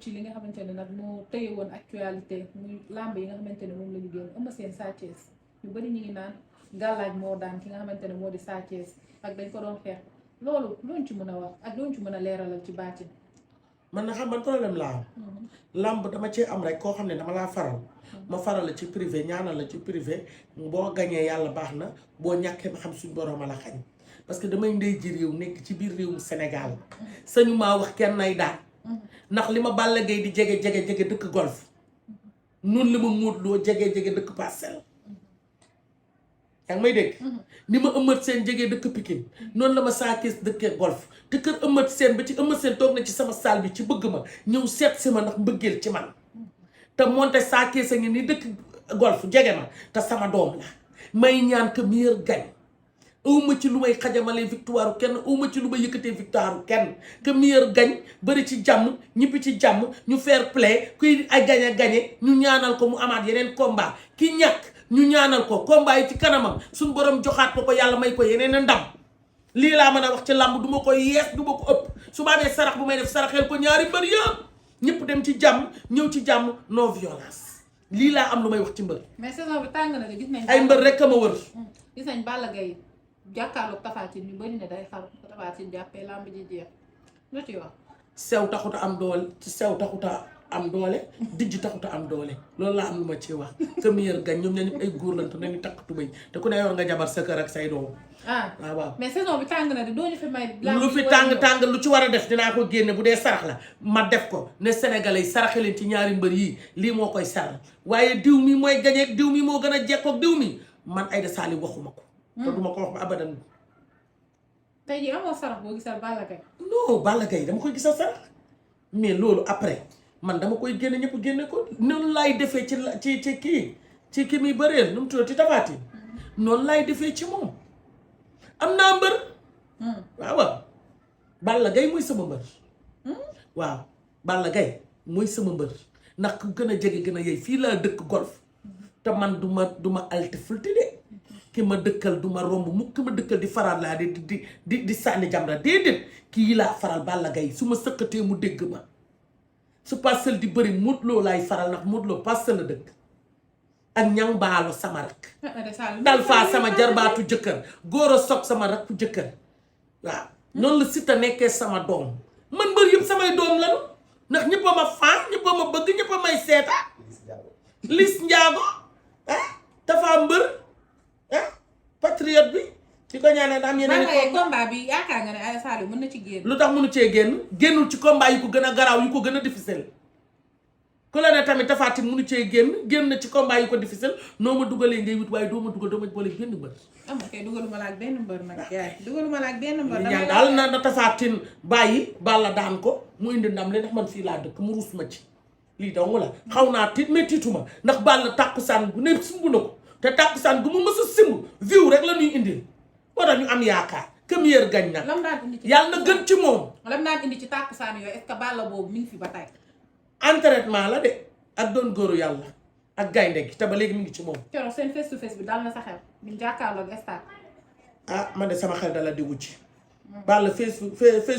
ci li nga xamante ne nag moo tëye woon actualité muy lamb yi nga xamante ne moom la ñu génn Eumeu Sène Sa Thiès ñu bëri ñu ngi naan gàllaaj moo daan ki nga xamante ne moo di Sa Thiès ak dañ ko doon xeex loolu looñ ci mën a wax ak looñ ci mën a leeralal ci baatin. man na xam man problème laa am lamb dama cee am rek koo xam ne dama laa faral ma faral la ci privé ñaanal la ci privé boo gañee yàlla baax na boo ñàkkee ma xam suñ borom a la xañ parce que damay ndey ji réew nekk ci biir réewum Sénégal sañu maa wax kenn nay daan ndax li ma Balla Gaye di jege dëkk golf noonu li ma Modou Lo jege dëkk Parcelles yaa ngi may dégg ni ma Eumeu Sène jege dëkk Pikine noonu la ma Sa Thiès dëkkee golf te kër Eumeu Sène ba ci Eumeu Sène toog na ci sama salle bi ci bëgg ma ñëw seet si ma ndax mbëggeel ci man te moonte Sa Thiès a ngi ni dëkk golf jege ma te sama doom la may ñaan que meilleur gagne awma ci lu may xajamale victoire kenn awma ci lu may yëkkatee victoire kenn que meilleur gagne bëri ci jàmm ñibbi ci jàmm ñu fair play kuy ay gañe ñu ñaanal ko mu amaat yeneen combat ki ñàkk ñu ñaanal ko combat yi ci kanamam suñ borom joxaat ko yàlla may ko yeneen ndam lii laa mën a wax ci làmb du ma ko yees du ma ko ëpp su ma amee sarax bu may def saraxeel ko ñaari mbër yëpp ñëpp dem ci jàmm ñëw ci jàmm non violence lii laa am lu may wax ci mbër. mais saison bi tàng na de gis nañ. ay mbër rek a ma wër. gis nañ Balla Gaye jàkkaarloog Tapha Tine ñu bëri ne day xaru Tapha Tine jàppee làmb ji jeex lu ci wax. sew taxuta am doole ci sew taxuta am doole dijj taxuta am doole loolu laa am lu ma ci wax que meilleur gagne ñoom ñoo ay góor lañ te nañu takk tubéy te ku ne yor nga jabar sa kër ak say doom. waaw mais saison bi tàng na de doo ñu fi may. lu fi tàng lu ci war a def dinaa ko génne bu dee sarax la ma def ko ne sénégalais yi saraxe leen ci ñaari mbër yii lii moo koy saral waaye diw mi mooy gañeeg diw mi moo gën a jekkoog diw mi man Aïda Saliou waxuma ko. te duma ko wax ba abadan. tey jii amoo sarax boo gisal Balla Gaye. non Balla Gaye dama koy gisal sarax mais loolu après man dama koy génne ñëpp génne ko noonu laay defee ci kii muy bëreel nu mu tuddati Tapha Tine noonu laay defee ci moom am naa mbër. waaw Balla Gaye mooy sama mbër. waaw Balla Gaye mooy sama mbër ndax ku gën a jege gën a yey fii laa dëkk golf te man du ma alti fulti de ki ma dëkkal du ma romb mukk ki ma dëkkal di faral laa di sànni jamra déedéet kii laa faral Balla Gaye su ma sëqatee mu dégg ma su Parcelles di bëri Modou Lo laay faral ndax Modou Lo Parcelles la dëkk ak ñang baalo sama rak dal faa sama jarbaatu jëkkër góor a soog sama rakku jëkkër waaw noonu la Siteu nekkee sama doom man mbër yëpp samay doom lanu ndax ñëpp a ma faan ñëpp a ma bëgg ñëpp a may seeta Liss Ndiago Tapha mbër patriote bi ci ko ñaanal am yeneen combat bi yaakaar nga ne Aïda Saliou mën na ci génn. lu tax mënu cee génnul ci combat yi ko gën a garaaw yu ko gën a difficile ku la ne tamit Tapha Tine mënu cee génn na ci combat yi ko difficile noo ma dugalee ngay wut waaye doo ma dugal doo ma boole benn mbër. kay dugaluma la ak benn mbër nag yaay dugaluma la ak benn mbër. damay daal na Tapha Tine bàyyi Balla daan ko mu indi ndam li ndax man fii laa dëkk mu ruus ma ci lii dong la xaw naa tiit mais tiituma ndax Balla tàkkusaan bu ne sumb na ko te tàkkusaan gu mu mës a simb viw rek la ñuy indil moo tax ñu am yaakaar que meilleur gagne nag. lam daan indi ci yàlla na gën ci moom. lam daan indi ci tàkkusaan yooyu est-ce que Balla boobu mi ngi fi ba tey. entraînement la de ak doon góoru yàlla ak gaynde gi te ba léegi mu ngi ci moom. keroog seen face to face bi dal na sa xel ñu jàkkaarloog stade. man de sama xel dala di wucci. Balla face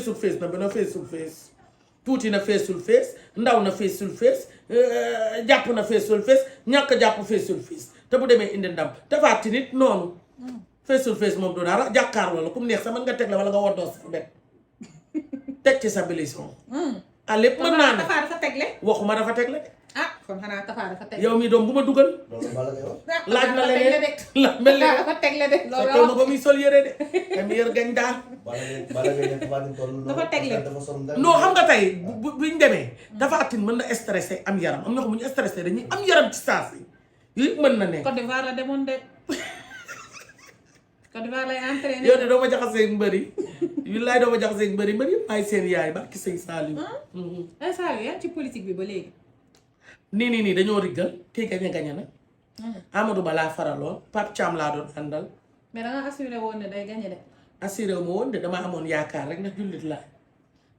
to face na ba na face to face tuuti na face to face ndaw na face to face jàpp na face to face ñàkk jàpp face to face te bu demee indi ndam Tapha Tine nit noonu. face to face moom du dara jàkkaarloo la ku mu neex sax mën nga teg la wala nga woddoo sa bet teg ci sa bilisson. lépp mën naa ne Tapha dafa tegle. waxuma dafa tegle de. kon xanaa Tapha dafa tegle. yow mii doom bu ma dugal. laaj na leneen la mel ni dafa tegle de. loolu la ba muy sol yére de te mu yor gañ daal. dafa tegle. non xam nga tey buñ demee. Tapha Tine mën na stressé am yaram am na xam bu ñu stressé dañuy am yaram ci saa si yooyu mën na nekk. Côte d'Ivoire la demoon de. Côte d'Ivoire lay entraîné. yow de doo ma jaxasee mbëri wilaay doo ma jaxasee mbëri ay seen yaay ba ki sëñ Saliou. Saliou yaa ci politique bi ba léegi. nii dañoo riggal kii gañe na. Amadou Ba laa faraloon Pape Thiam laa doon àndal. mais da nga assuré woon ne day gañe de. assuré wu ma woon de dama amoon yaakaar rek ndax jullit laa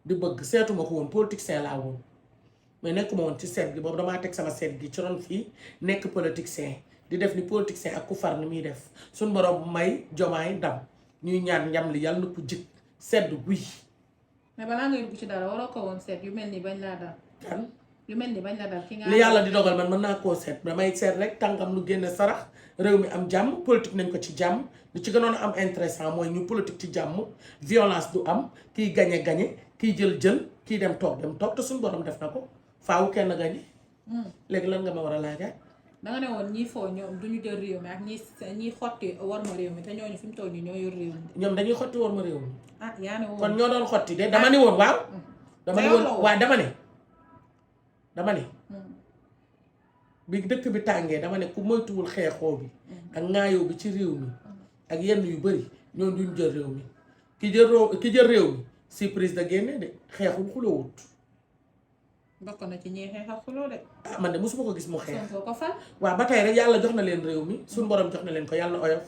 di bëgg seetuma ko woon politicien laa woon mais nekkuma woon ci seet gi boobu damaa teg sama seet gi ci ron fii nekk politicien. di def ni politicien ak ku far ni muy def suñ borom may jomaay ndam ñuy ñaan njam li yàlla na ko jik sedd guy. mais balaa ngay dugg ci dara waroo ko woon seet yu mel nii bañ laa daal. kan yu mel ni bañ la dal ki nga li yàlla di dogal man mën naa koo seet damay seet rek tànkam lu génne sarax réew mi am jàmm politique nañ ko ci jàmm li ci gënoon a am intéressant mooy ñu politique ci jàmm violence du am kiy gañe kiy jël kiy dem toog te suñu borom def na ko faawu kenn gañe léegi lan nga ma war a laajaat danga ne woon ñii foo ñoom duñu jël réew mi ak ñi xotti war ma réew mi te ñooñu fi mu toll nii ñoo yor réew mi ñoom dañuy xotti war ma réew mi ah yaa ne woon kon ñoo doon xotti de dama ni woon waaw dama ni woon waaw dama ne bi dëkk bi tàngee dama ne ku moytuwul xeexoo bi ak ŋaayoo bi ci réew mi ak yenn yu bëri ñoom duñ jël réew mi ki jël réew mi surprise da génne de xeexul xulowut bokk na ci ñi xeex ak xuloo de ah man de mosuma ko gis mu xeex Sonko ko fal waaw ba tey rek yàlla jox na leen réew mi suñu borom jox na leen ko yàlla na oyof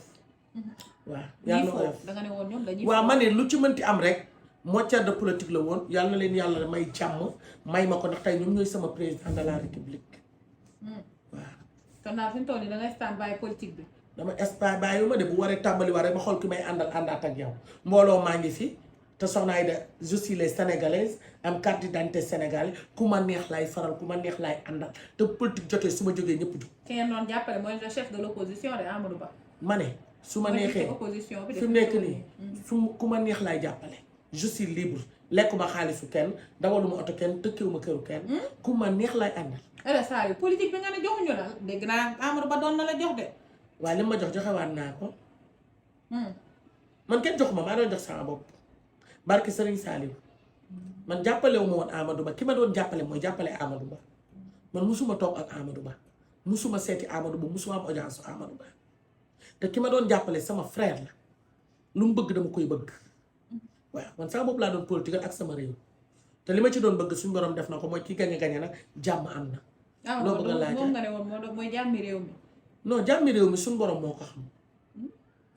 waaw yàlla na oyof danga ne woon ñoom dañuy waaw ma ne lu ci mënti am rek matière de politique la woon yàlla na leen yàlla may jàmm may ma ko ndax tey ñoom ñooy sama président de la république waaw kon daal fi mu toll nii dangay stand by politique bi dama espace bàyyi ma de bu waree tàmbali war rek ma xool ki may àndaat ak yow mbooloo maa ngi fi te soxna Aïda je suis les sénégalaise am carte d'identité sénégalais ku ma neex laay faral ku ma neex laay àndal te politique jotee su ma jógee ñëpp jóg. ki ngeen doon jàppale mooy le chef de l'opposition de Amadou Ba. ma ne su ma neexee opposition bi fi mu nekk nii ku ma neex laay jàppale je suis libre lekkuma xaalisu kenn dawaluma oto kenn tëkkiwuma këru kenn ku ma neex laay àndal. saa yu politique bi nga ne joxuñu la dégg naa Amadou Ba doon na la jox de. waaye li ma joxewaat naa ko man kenn joxuma maa doon jox sama bopp barki Serigne Saliou man jàppalewu ma woon Amadou Ba ki ma doon jàppale mooy jàppale Amadou Ba man musuma toog ak Amadou Ba musuma seeti Amadou Ba musuma am audience Amadou Ba te ki ma doon jàppale sama frère la lu mu bëgg dama koy bëgg waaw man sama bopp laa doon politique ak sama réew te li ma ci doon bëgg suñu borom def na ko mooy ki gañe nag jàmm am na. loo bëgg a laaj moom nga ne woon mooy jàmmi réew mi. non jàmmi réew mi suñu borom moo ko xam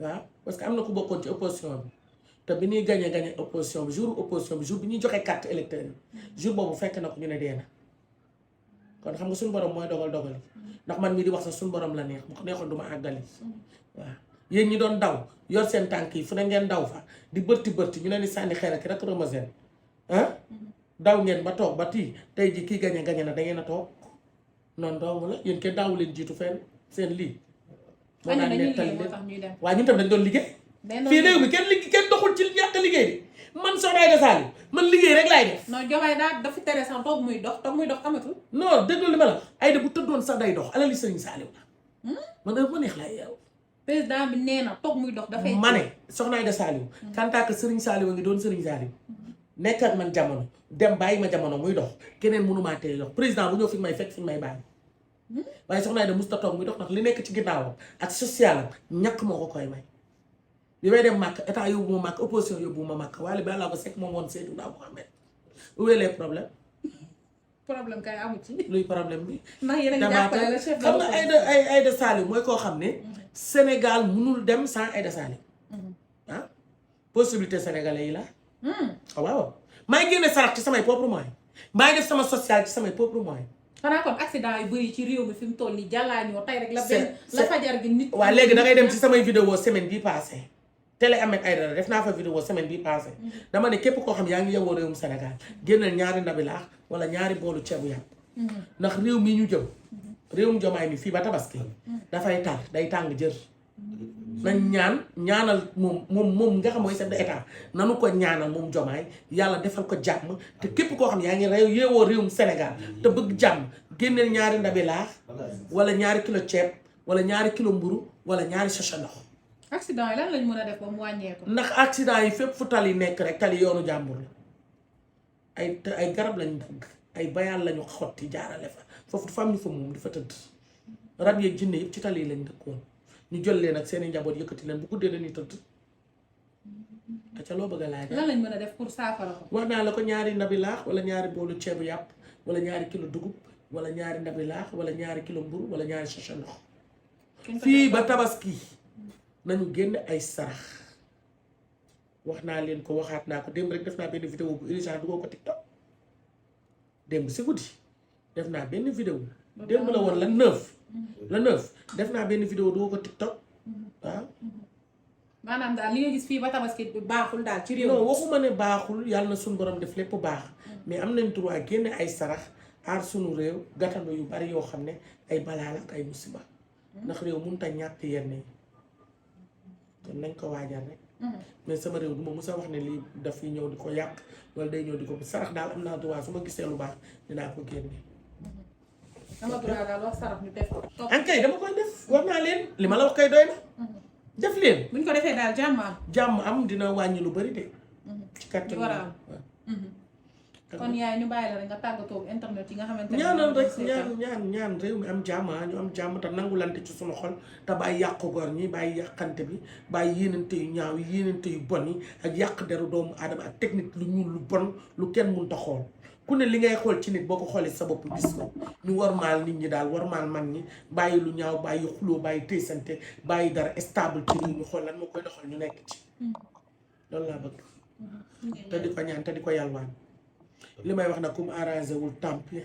waaw parce que am na ku bokkoon ci opposition bi te bi ñuy gañe opposition bi jour bi ñuy joxe carte électeur yi jour boobu fekk na ko ñu ne dee na kon xam nga suñu borom mooy dogal ndax man mii di wax sax suñu borom la neex bu ko neexoon du ma àggali waaw yéen ñi doon daw yor seen tànk yi fu ne ngeen daw fa di bërti ñu leen di sànni xeer ak rek ramazan ah daw ngeen ba toog ba tii tey ji kii gañe na da ngeen a toog noonu dong la yéen kenn daawu leen jiitu fenn seen lii moo daan nettali leen waaye ñun tam dañ doon liggéey fii réew mi kenn doxul ci ñàkk liggéey bi man Soxna Aïda Saliou man liggéey rek laay def non Diomaye dafa tere sax toog muy dox amatul non déglu li ma la Aïda bu tëddoon sax day dox alali Serigne Saliou la man heure bu neex laay yeew président bi nee na toog muy dox dafay ma ne Soxna Aïda Saliou kantaaka Serigne Saliou a ngi doon Serigne Saliou nekk ak man jamono dem bàyyi ma jamono muy dox keneen mënumaa tee dox président bu ñëw fi may fekk fi may bàyyi waaye Soxna Aïda musta toog muy dox ndax li nekk ci ginnaawam ak social am ñàkk moo ko koy may bi may dem màkk état yóbbu ma màkk opposition yóbbu ma màkk waaye bi àllaa ko sekk moom woon Seydina Mohamed où est les problèmes kay amu ci luy problème bi ndax yéen a ngi jàppale le chef de xam nga Aïda Saliou mooy koo xam ne Sénégal mënul dem sans Aïda Saliou ah possibilité sénégalais yi la waaw maa ngi génne sarax ci samay propre moyen maa ngi def sama social ci samay propre moyen xanaa kon accident yu bëri ci réew mi fi mu toll nii jàllaañoo tey rek la fajar gi nit waaw léegi da ngay dem ci samay vidéo semaine bii passé télé Ahmed Aïdara def naa fa vidéo semaine bii passé dama ne képp koo xam yaa ngi yewoo réewum Sénégal génneel ñaari ndabi laax wala ñaari boolu ceebu yàpp ndax réew mi ñu jëm réewum Jomaay mi fii ba tabaski dafay tar day tàng jër nañ ñaanal moom nga xam mooy chef de état nanu ko ñaanal moom Jomaay yàlla defal ko jàmm te képp koo xam yaa ngi yeewoo réewum Sénégal te bëgg jàmm génneel ñaari ndabi laax wala ñaari kilo ceeb wala ñaari kilo mburu wala ñaari sachet ndox. accident yi lan lañ mën a def ba mu wàññeeku. ndax accident yi fépp fu tali nekk rek tali yoonu jàmbur la ay garab lañ dagg ay bayal lañu xotti jaarale fa foofu dafa am ñu fa moom di fa tëdd rab yeeg jinne yëpp ci tali yi lañ dëkkoon ñu jël leen ak seeni njaboot yëkkati leen bu guddee dañuy tëdd te ca loo bëgg a laaj. lan lañ mën a def pour saafara ko. wax naa la ko ñaari ndabi laax wala ñaari boolu ceebu yàpp wala ñaari kilo dugub wala ñaari ndabi laax wala ñaari kilo mburu wala ñaari sachet ndox fii ba tabaski nañu génn ay sarax wax naa leen ko waxaat naa ko démb rek def naa benn vidéo bu urgent duggoo ko TikTok démb si guddi def naa benn vidéo démb la woon la 9 def naa benn vidéo duggoo ko TikTok waaw. maanaam daal li nga gis fii ba tabaski baaxul daal ci réew. non waxuma ne baaxul yàlla na suñu borom def lépp baax mais am nañ droit génne ay sarax aar sunu réew gàttandu yu bari yoo xam ne ay balaa la ak ay musiba ndax réew mënut a ñàkk yenn yi kon nañ ko waajal rek mais sama réew du ma mës a wax ne lii daf fi ñëw di ko yàq wala day ñëw di ko sarax daal am naa droit su ma gisee lu baax dinaa ko génne. ama droit daal wax sarax ñu def ko. ankay dama koy def wax naa leen li ma la wax kay doy na. def leen. buñ ko defee daal jàmm am. jàmm am dina wàññi lu bari de. ci kàttan war a am. kon yaay ñu bàyyi la rek nga tàggatoo ak internet yi nga xamante ne. ñaanal rek ñaan réew mi am jàmm ñu am jàmm te nangulante ci sunu xol te bàyyi yàqu gor ñi bàyyi yàqante bi bàyyi yéenante yu ñaaw yi yéenante yu bon yi ak yàq deru doomu aadama ak technique lu ñuul lu bon lu kenn mënut a xool ku ne li ngay xool ci nit boo ko xoolee sa bopp gis ko ñu warmaal nit ñi daal warmaal man ñi bàyyi lu ñaaw bàyyi xuloo bàyyi téysante bàyyi dara stable ci réew ñu xool lan moo koy doxal ñu nekk ci loolu laa bëgg te di ko ñaan te di ko yalwaan li may wax na kum arrangé wul tant pis.